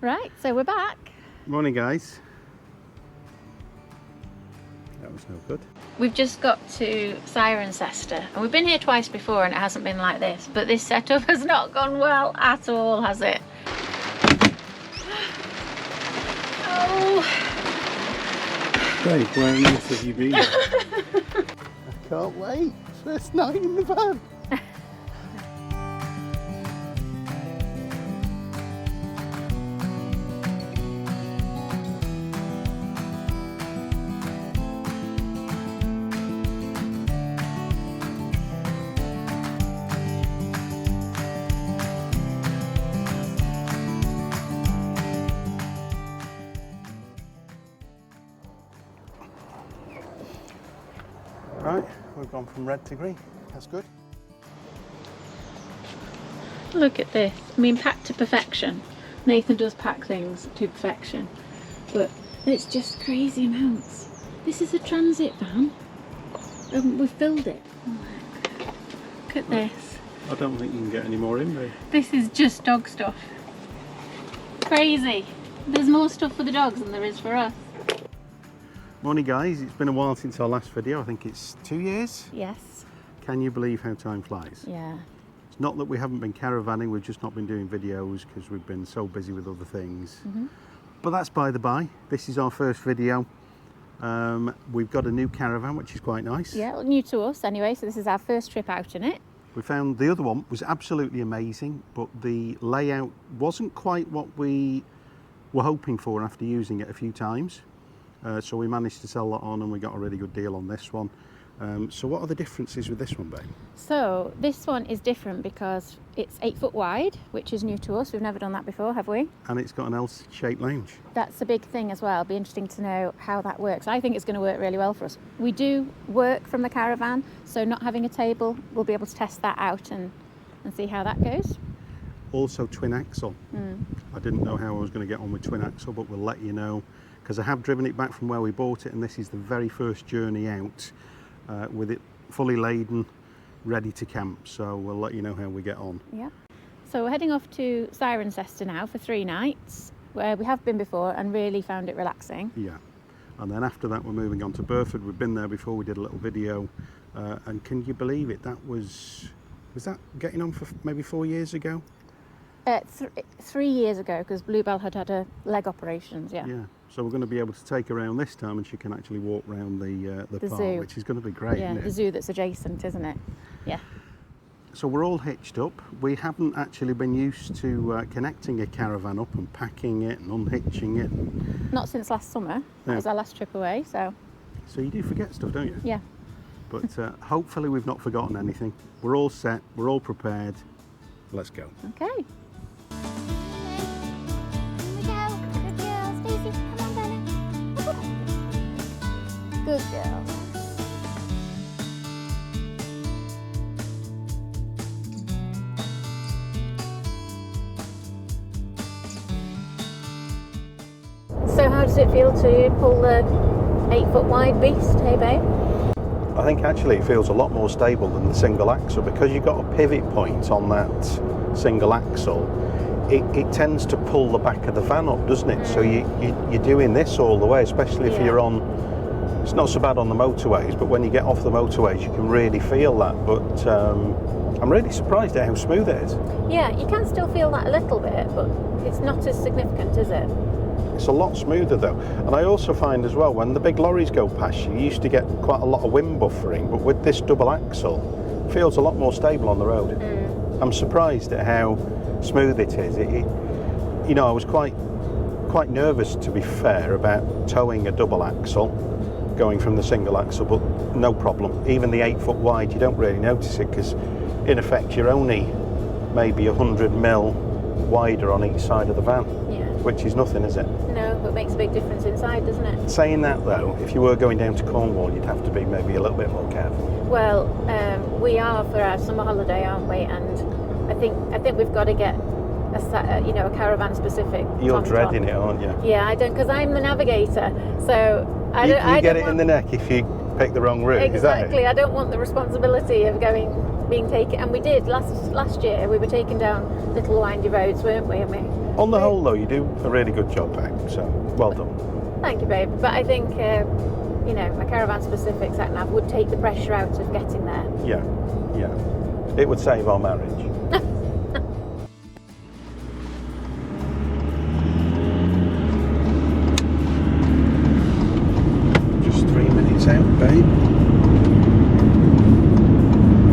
Right, so we're back. Morning, guys. That was no good. We've just got to Cirencester, and we've been here twice before and it hasn't been like this, but this setup has not gone well at all, has it? Oh! Dave, where on earth have you been? I can't wait. First night in the van. Right, we've gone from red to green. That's good. Look at this. I mean, packed to perfection. Nathan does pack things to perfection, but it's just crazy amounts. This is a transit van. We've filled it. Look at this. I don't think you can get any more in there. This is just dog stuff. Crazy. There's more stuff for the dogs than there is for us. Morning, guys. It's been a while since our last video. I think it's 2 years. Yes. Can you believe how time flies? Yeah. It's not that we haven't been caravanning, we've just not been doing videos because we've been so busy with other things. But that's by the by. This is our first video. We've got a new caravan, which is quite nice. Yeah, new to us anyway, so this is our first trip out in it. We found the other one was absolutely amazing, but the layout wasn't quite what we were hoping for after using it a few times. So we managed to sell that on and we got a really good deal on this one. So what are the differences with this one, babe? So this one is different because it's 8 foot wide, which is new to us. We've never done that before, have we? And it's got an L-shaped lounge. That's a big thing as well. It'll be interesting to know how that works. I think it's going to work really well for us. We do work from the caravan, so not having a table, we'll be able to test that out and see how that goes. Also twin axle. I didn't know how I was going to get on with twin axle, but we'll let you know, because I have driven it back from where we bought it, and this is the very first journey out with it fully laden, ready to camp. So we'll let you know how we get on. Yeah. So we're heading off to Cirencester now for 3 nights, where we have been before and really found it relaxing. Yeah. And then after that we're moving on to Burford. We've been there before, we did a little video. And can you believe it? That was that getting on for maybe 4 years ago? 3 years ago, because Bluebell had a leg operations, yeah. Yeah. So we're going to be able to take her around this time, and she can actually walk around the park, zoo. which is going to be great, Yeah, isn't it? the zoo that's adjacent, isn't it? Yeah. So we're all hitched up. We haven't actually been used to connecting a caravan up and packing it and unhitching it. Not since last summer. That was our last trip away, so. So you do forget stuff, don't you? Yeah. But hopefully we've not forgotten anything. We're all set, we're all prepared. Let's go. Okay. Good girl. So how does it feel to pull the 8 foot wide beast, hey babe? I think actually it feels a lot more stable than the single axle, because you've got a pivot point on that single axle. It tends to pull the back of the van up, doesn't it? So you're doing this all the way, especially if you're on. It's not so bad on the motorways, but when you get off the motorways, you can really feel that. But I'm really surprised at how smooth it is. Yeah, you can still feel that a little bit, but it's not as significant, is it? It's a lot smoother though. And I also find as well, when the big lorries go past you, you used to get quite a lot of wind buffering, but with this double axle, it feels a lot more stable on the road. I'm surprised at how smooth it is. You know, I was quite nervous, to be fair, about towing a double axle, going from the single axle, but no problem. Even the 8 foot wide, you don't really notice it, because in effect you're only maybe 100 mil wider on each side of the van, which is nothing, is it? No, but it makes a big difference inside, doesn't it? Saying that though, if you were going down to Cornwall, you'd have to be maybe a little bit more careful. Well, we are for our summer holiday, aren't we? And I think we've got to get a caravan specific. You're dreading it, aren't you? Yeah, I don't, because I'm the navigator, so I don't. You get it in the neck if you pick the wrong route. Exactly. Is that it? I don't want the responsibility of being taken. And we did last year. We were taken down little windy roads, weren't we? And On the whole though, you do a really good job, Beck, so well done. Thank you, babe. But I think, you know, a Caravan specific sat nav would take the pressure out of getting there. Yeah, yeah. It would save our marriage. Just 3 minutes out, babe.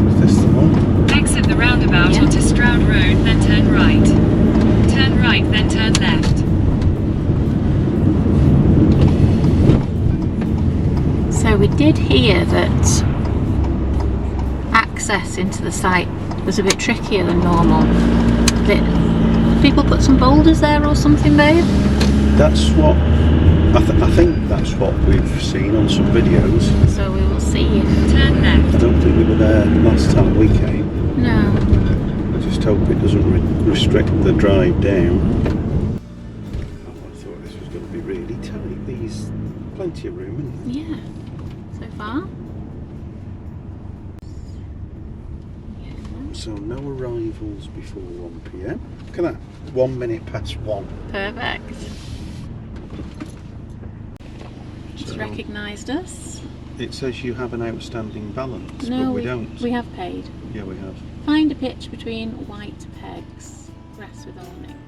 Is this the one? Exit the roundabout onto Stroud Road, then turn right. Turn right, then turn left. So we did hear that access into the site was a bit trickier than normal. People put some boulders there or something, babe? That's what I think that's what we've seen on some videos. So we will see if... Turn left. I don't think we were there last time we came. No. I just hope it doesn't restrict the drive down. Oh, I thought this was going to be really tight. These plenty of room, isn't there? Yeah. So far. So no arrivals before 1 PM. Look at that. 1 minute past 1. Perfect. Just So recognised us. it says you have an outstanding balance, No, but we don't. We have paid. Yeah, we have. Find a pitch between white pegs. Grass with awning.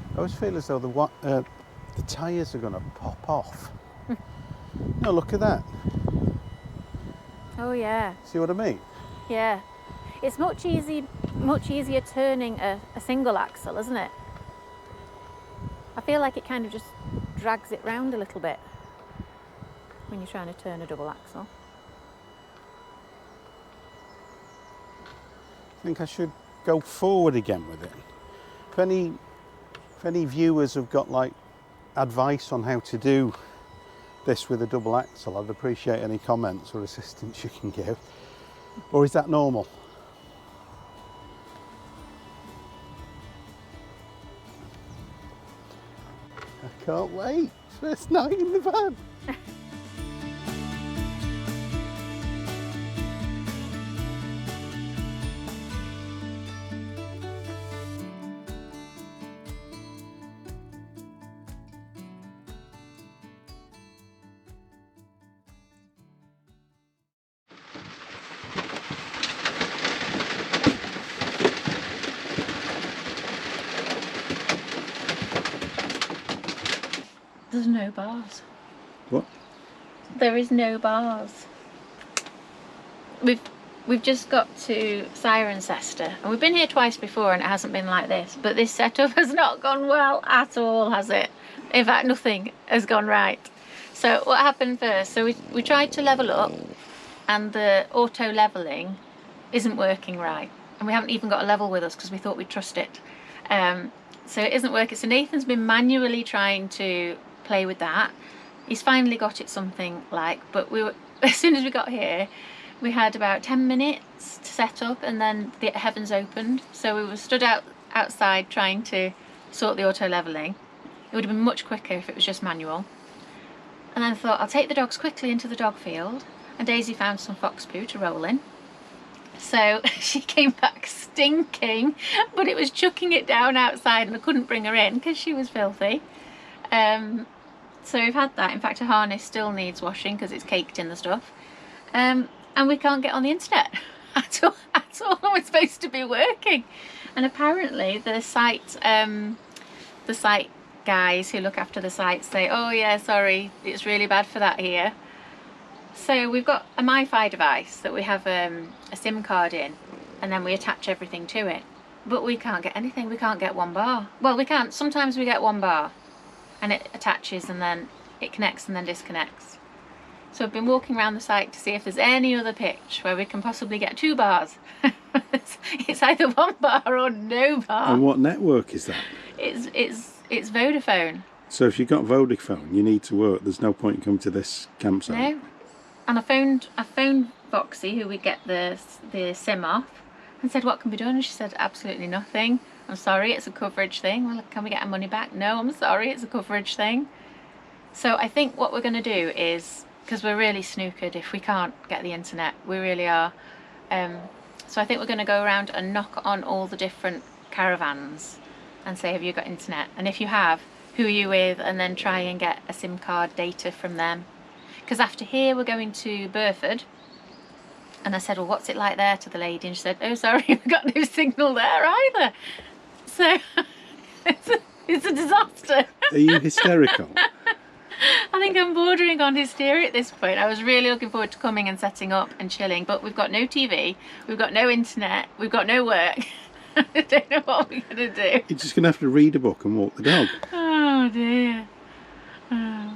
I always feel as though the tyres are going to pop off. No, look at that. Oh yeah, See what I mean? yeah. It's much easier turning a single axle, isn't it? I feel like it kind of just drags it round a little bit when you're trying to turn a double axle. I think I should go forward again with it. If any viewers have got like advice on how to do this with a double axle, I'd appreciate any comments or assistance you can give. Or is that normal? I can't wait. First night in the van. There's no bars. What? There is no bars. We've just got to Cirencester, and we've been here twice before and it hasn't been like this, but this setup has not gone well at all, has it? In fact, nothing has gone right. So what happened first, so we tried to level up and the auto levelling isn't working right, and we haven't even got a level with us because we thought we'd trust it. So it isn't working. So Nathan's been manually trying to play with that. He's finally got it something like, but as soon as we got here, we had about 10 minutes to set up and then the heavens opened. So we were stood outside trying to sort the auto levelling. It would have been much quicker if it was just manual. And then I thought, I'll take the dogs quickly into the dog field, and Daisy found some fox poo to roll in. So she came back stinking, but it was chucking it down outside and I couldn't bring her in because she was filthy. So we've had that. In fact, her harness still needs washing because it's caked in the stuff. And we can't get on the internet at all. We're supposed to be working. And apparently the site guys who look after the site say, oh yeah, sorry, it's really bad for that here. So we've got a MiFi device that we have a SIM card in, and then we attach everything to it. But we can't get anything. We can't get 1 bar. Well, we can't. Sometimes we get 1 bar, and and it attaches and then it connects and then disconnects. So I've been walking around the site to see if there's any other pitch where we can possibly get 2 bars. It's either 1 bar or no bar. And what network is that? It's Vodafone. So if you've got Vodafone, you need to work. There's no point in coming to this campsite. No. And I phoned Voxy, who we get the SIM off, and said, what can be done? And she said, absolutely nothing. I'm sorry, it's a coverage thing. Well, can we get our money back? No, I'm sorry, it's a coverage thing. So I think what we're going to do is, because we're really snookered if we can't get the internet, we really are. So I think we're going to go around and knock on all the different caravans and say, have you got internet? And if you have, who are you with? And then try and get a SIM card data from them. Because after here we're going to Burford. And I said, well, what's it like there, to the lady? And she said, oh, sorry, we've got no signal there either. So it's a disaster. Are you hysterical? I think I'm bordering on hysteria at this point. I was really looking forward to coming and setting up and chilling, but we've got no TV, we've got no internet, we've got no work. I don't know what we're going to do. You're just going to have to read a book and walk the dog. Oh dear. Oh.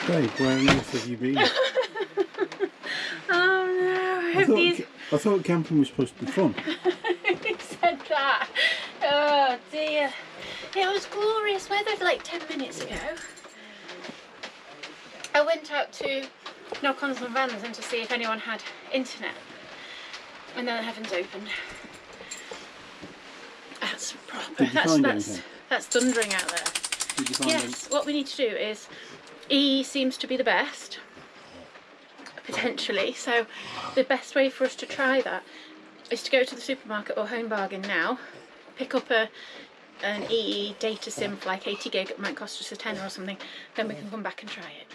Babe, where on earth have you been? Oh no, I thought camping was supposed to be fun. Who said that? Oh dear. It was glorious weather like 10 minutes ago. I went out to knock on some vans and to see if anyone had internet. And then the heavens opened. That's proper. Did you find anything? That's thundering out there. Did you find Yes, what we need to do is, E seems to be the best, potentially, so the best way for us to try that is to go to the supermarket or Home Bargain now, pick up an EE data SIM for like 80 gig, it might cost us a tenner or something, then we can come back and try it.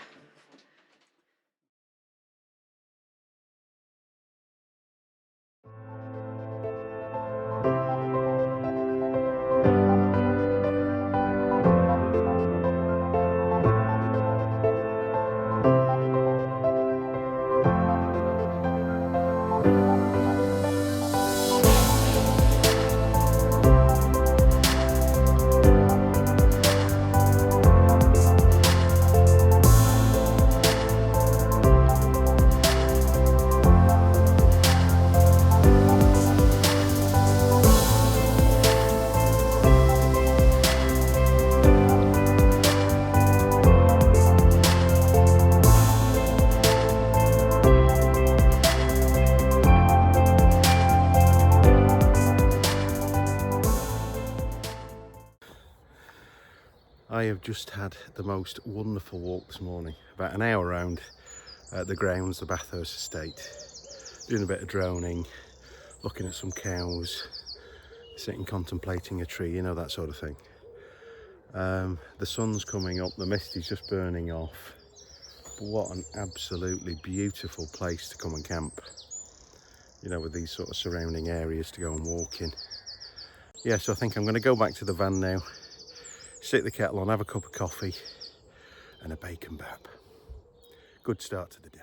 I have just had the most wonderful walk this morning, about an hour around the grounds, the Bathurst estate, doing a bit of droning, looking at some cows, sitting contemplating a tree, you know, that sort of thing. The sun's coming up, the mist is just burning off, but what an absolutely beautiful place to come and camp, you know, with these sort of surrounding areas to go and walk in. Yeah, so I think I'm going to go back to the van now, stick the kettle on, have a cup of coffee and a bacon bap. Good start to the day.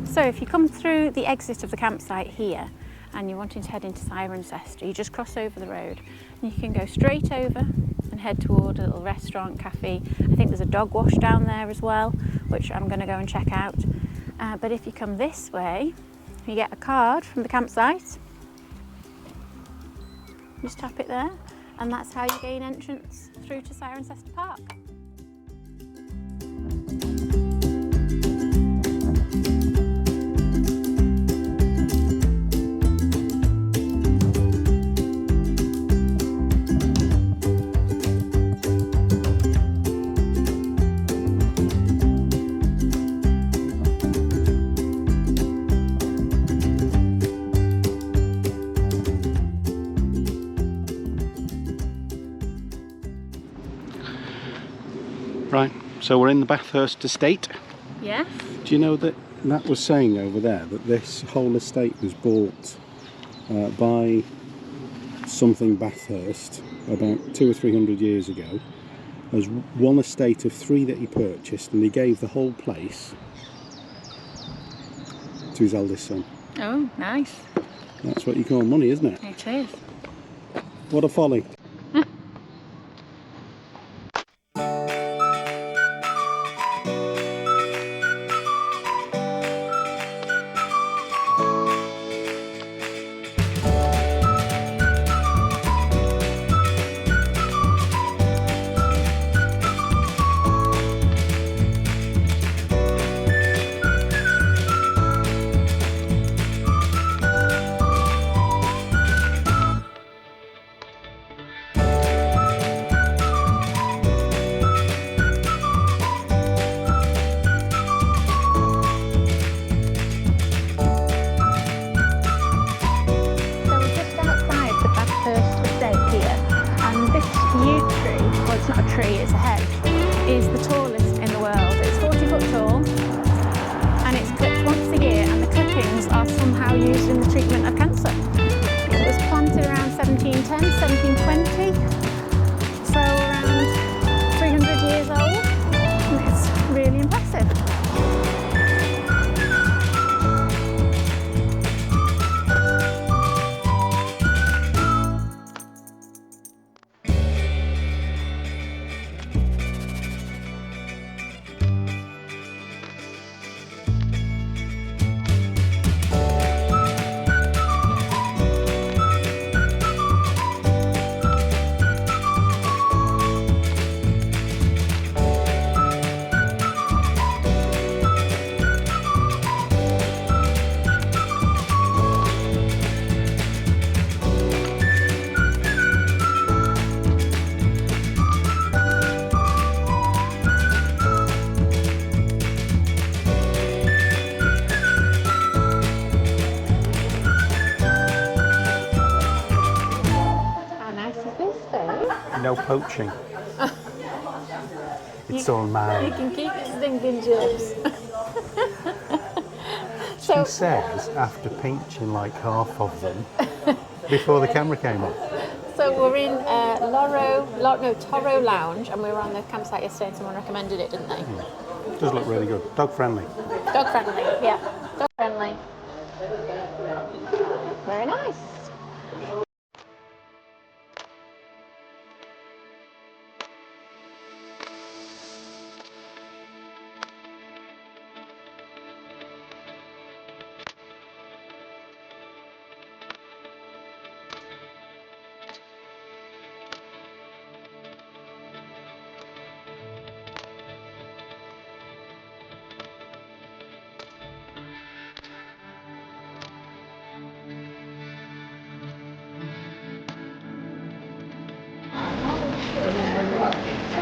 So if you come through the exit of the campsite here and you're wanting to head into Cirencester, you just cross over the road and you can go straight over and head toward a little restaurant, cafe. I think there's a dog wash down there as well, which I'm going to go and check out. But if you come this way, you get a card from the campsite. Just tap it there and that's how you gain entrance through to Cirencester Park. So we're in the Bathurst estate. Yes. Do you know that was saying over there that this whole estate was bought by something Bathurst about 200 or 300 years ago as one estate of 3 that he purchased, and he gave the whole place to his eldest son. Oh, nice. That's what you call money, isn't it? It is. What a folly. It's a hedge, is the tallest in the world. It's 40 foot tall and it's clipped once a year, and the clippings are somehow used in the treatment of cancer. It was planted around 1710, 1720, so around 300 years old, and it's really impressive. No poaching. It's all mine. You can keep your stinking chips. She says after pinching like half of them before the camera came on. So we're in Toro Lounge, and we were on the campsite yesterday. Someone recommended it, didn't they? Does look really good. Dog friendly. Dog friendly, yeah. Dog friendly. Very nice.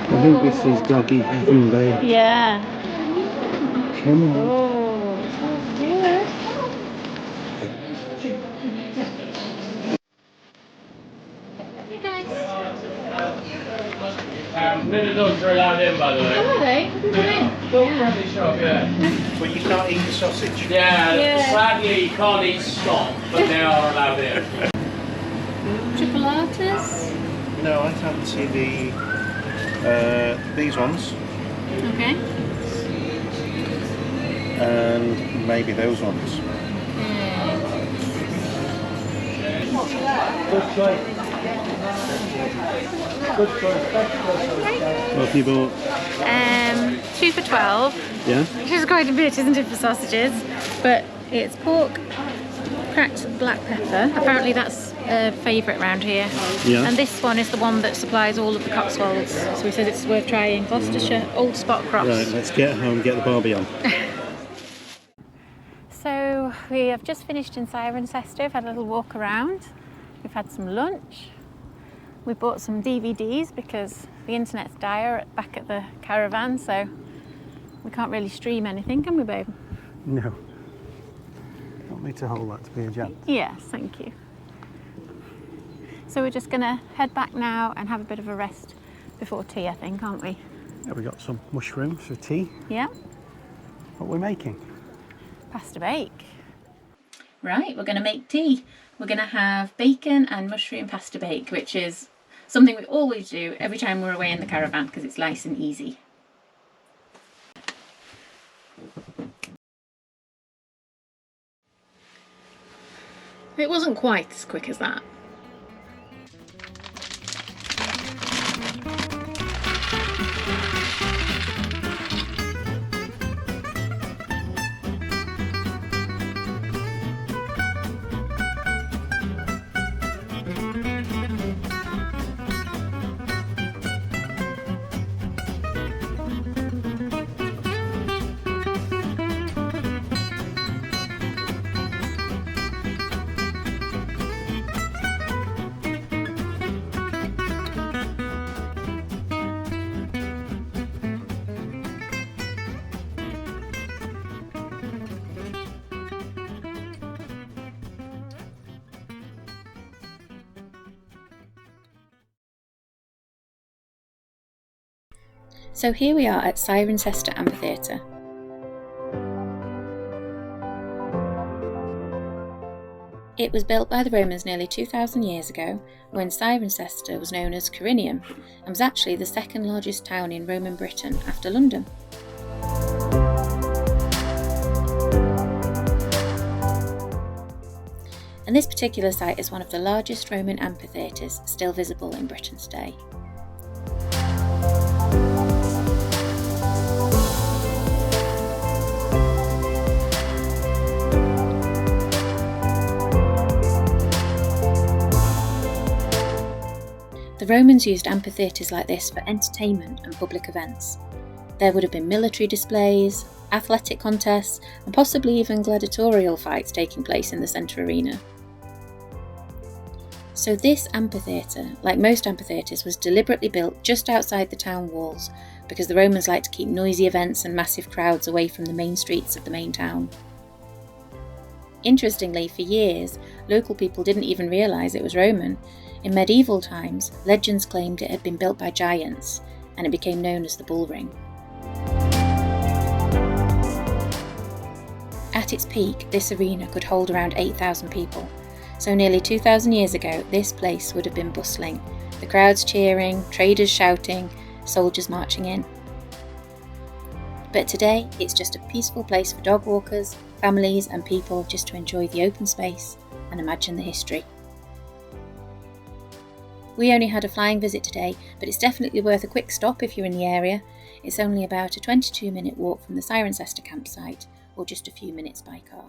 I think this is doggy heaven, babe. Yeah. Come on. Oh, so good. Hey guys. Many dogs are allowed in, by the way. Are they? Come in. Dog friendly shop, yeah. But you can't eat the sausage. Yeah, sadly you can't eat stock, but they are allowed in. Chocolates. No, I can't see these ones. Okay. And maybe those ones. Good choice. Good choice. What have you bought? 2 for 12. Yeah? Which is quite a bit, isn't it, for sausages? But it's pork, cracked black pepper. Apparently that's a favourite around here. Yeah. And this one is the one that supplies all of the Cotswolds. So he says it's worth trying. Gloucestershire, Old Spot Cross. Right, let's get home, get the barbie on. So we have just finished in Cirencester. We've had a little walk around. We've had some lunch. We bought some DVDs because the internet's dire back at the Caravan, so we can't really stream anything, can we, babe? No. Want me to hold that to be a gent? Yes, thank you. So we're just going to head back now and have a bit of a rest before tea, I think, aren't we? Yeah, we got some mushrooms for tea. Yeah. What are we making? Pasta bake. Right, we're going to make tea. We're going to have bacon and mushroom pasta bake, which is something we always do every time we're away in the caravan because it's nice and easy. It wasn't quite as quick as that. So here we are at Cirencester Amphitheatre. It was built by the Romans nearly 2,000 years ago, when Cirencester was known as Carinium and was actually the second largest town in Roman Britain after London. And this particular site is one of the largest Roman amphitheatres still visible in Britain today. The Romans used amphitheatres like this for entertainment and public events. There would have been military displays, athletic contests, and possibly even gladiatorial fights taking place in the centre arena. So this amphitheatre, like most amphitheatres, was deliberately built just outside the town walls because the Romans liked to keep noisy events and massive crowds away from the main streets of the main town. Interestingly, for years, local people didn't even realise it was Roman. In medieval times, legends claimed it had been built by giants, and it became known as the Bull Ring. At its peak, this arena could hold around 8,000 people, so nearly 2,000 years ago, this place would have been bustling, the crowds cheering, traders shouting, soldiers marching in. But today, it's just a peaceful place for dog walkers, families and people just to enjoy the open space and imagine the history. We only had a flying visit today, but it's definitely worth a quick stop if you're in the area. It's only about a 22-minute walk from the Cirencester campsite, or just a few minutes by car.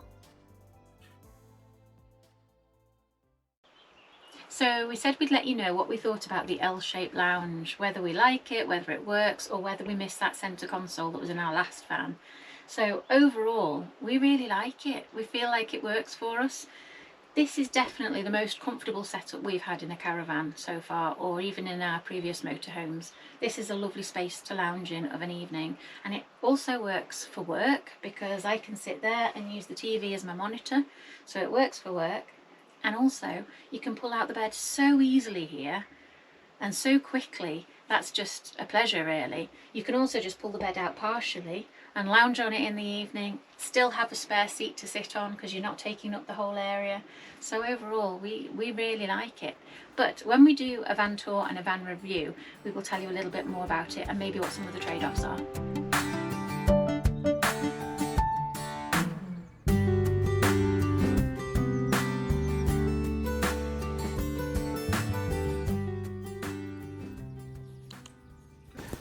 So we said we'd let you know what we thought about the L-shaped lounge, whether we like it, whether it works, or whether we miss that centre console that was in our last van. So overall, we really like it. We feel like it works for us. This is definitely the most comfortable setup we've had in a caravan so far, or even in our previous motorhomes. This is a lovely space to lounge in of an evening, and it also works for work because I can sit there and use the TV as my monitor, so it works for work. And also you can pull out the bed so easily here and so quickly. That's just a pleasure, really. You can also just pull the bed out partially and lounge on it in the evening, still have a spare seat to sit on because you're not taking up the whole area. So overall, we really like it. But when we do a van tour and a van review, we will tell you a little bit more about it and maybe what some of the trade-offs are.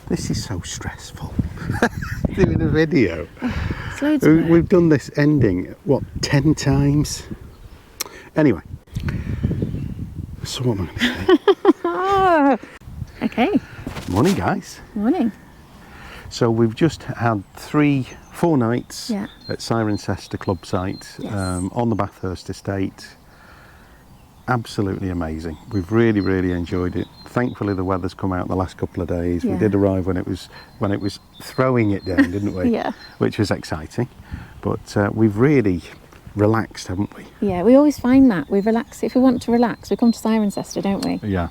This is so stressful. Doing a video. It's loads of work. We've done this ending, what, 10 times? Anyway, so what am I going to say? Okay. Morning, guys. Morning. So we've just had 4 nights Yeah. at Cirencester club site, Yes. on the Bathurst estate. Absolutely amazing. We've really enjoyed it. Thankfully the weather's come out the last couple of days. Yeah. We did arrive when it was throwing it down, didn't we? Yeah. Which was exciting. But we've really relaxed, haven't we? Yeah, we always find that we relax. If we want to relax, we come to Cirencester, don't we? Yeah.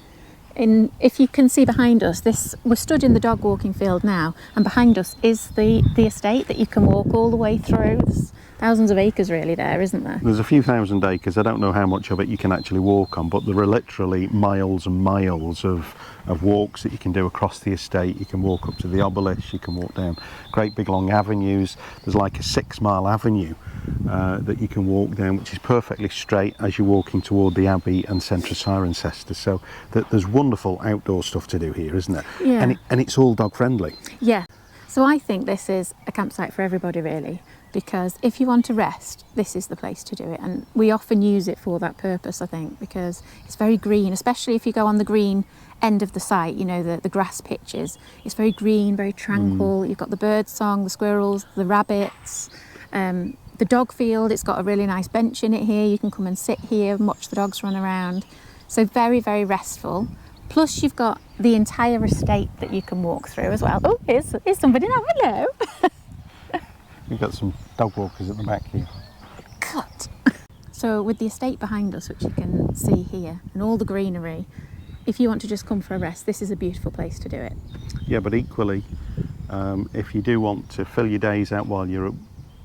if you can see behind us, we're stood in the dog walking field now, and behind us is the estate that you can walk all the way through. There's thousands of acres really there, isn't there? There's a few thousand acres. I don't know how much of it you can actually walk on, but there are literally miles and miles of walks that you can do across the estate. You can walk up to the obelisk, you can walk down great big long avenues. There's like a 6-mile avenue that you can walk down, which is perfectly straight as you're walking toward the Abbey and centre of Cirencester. So there's wonderful outdoor stuff to do here, isn't there? Yeah. And it's all dog friendly. Yeah. So I think this is a campsite for everybody really, because if you want to rest, this is the place to do it. And we often use it for that purpose, I think, because it's very green, especially if you go on the green end of the site, you know, the grass pitches. It's very green, very tranquil. You've got the bird song, the squirrels, the rabbits, the dog field. It's got a really nice bench in it here. You can come and sit here and watch the dogs run around. So very, very restful. Plus you've got the entire estate that you can walk through as well. Oh, here's somebody now. Hello. We've got some dog walkers at the back here. Cut. So with the estate behind us, which you can see here, and all the greenery, if you want to just come for a rest, this is a beautiful place to do it. Yeah, but equally, if you do want to fill your days out while you're,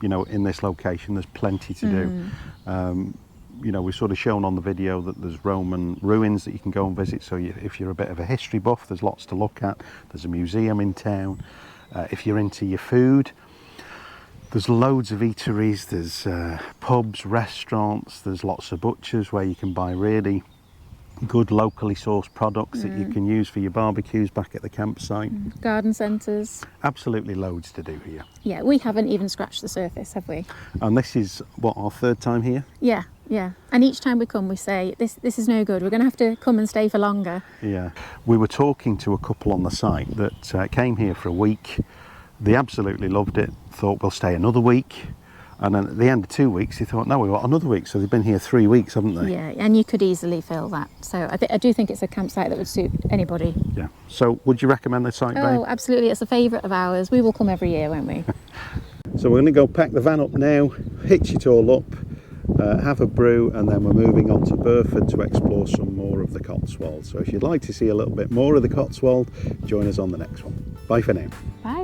you know, in this location, there's plenty to do. You know, we've sort of shown on the video that there's Roman ruins that you can go and visit. So if you're a bit of a history buff, there's lots to look at. There's a museum in town. If you're into your food, there's loads of eateries. There's pubs, restaurants. There's lots of butchers where you can buy really good locally sourced products that you can use for your barbecues back at the campsite. Garden centres. Absolutely loads to do here. Yeah, we haven't even scratched the surface, have we? And this is, what, our 3rd time here? Yeah, yeah. And each time we come, we say, this is no good. We're going to have to come and stay for longer. Yeah. We were talking to a couple on the site that came here for a week. They absolutely loved it, thought we'll stay another week. And then at the end of 2 weeks, they thought, no, we want another week. So they've been here 3 weeks, haven't they? Yeah, and you could easily fill that. So I do think it's a campsite that would suit anybody. Yeah. So would you recommend this site, babe? Oh, absolutely. It's a favourite of ours. We will come every year, won't we? So we're going to go pack the van up now, hitch it all up, have a brew, and then we're moving on to Burford to explore some more of the Cotswolds. So if you'd like to see a little bit more of the Cotswold, join us on the next one. Bye for now. Bye.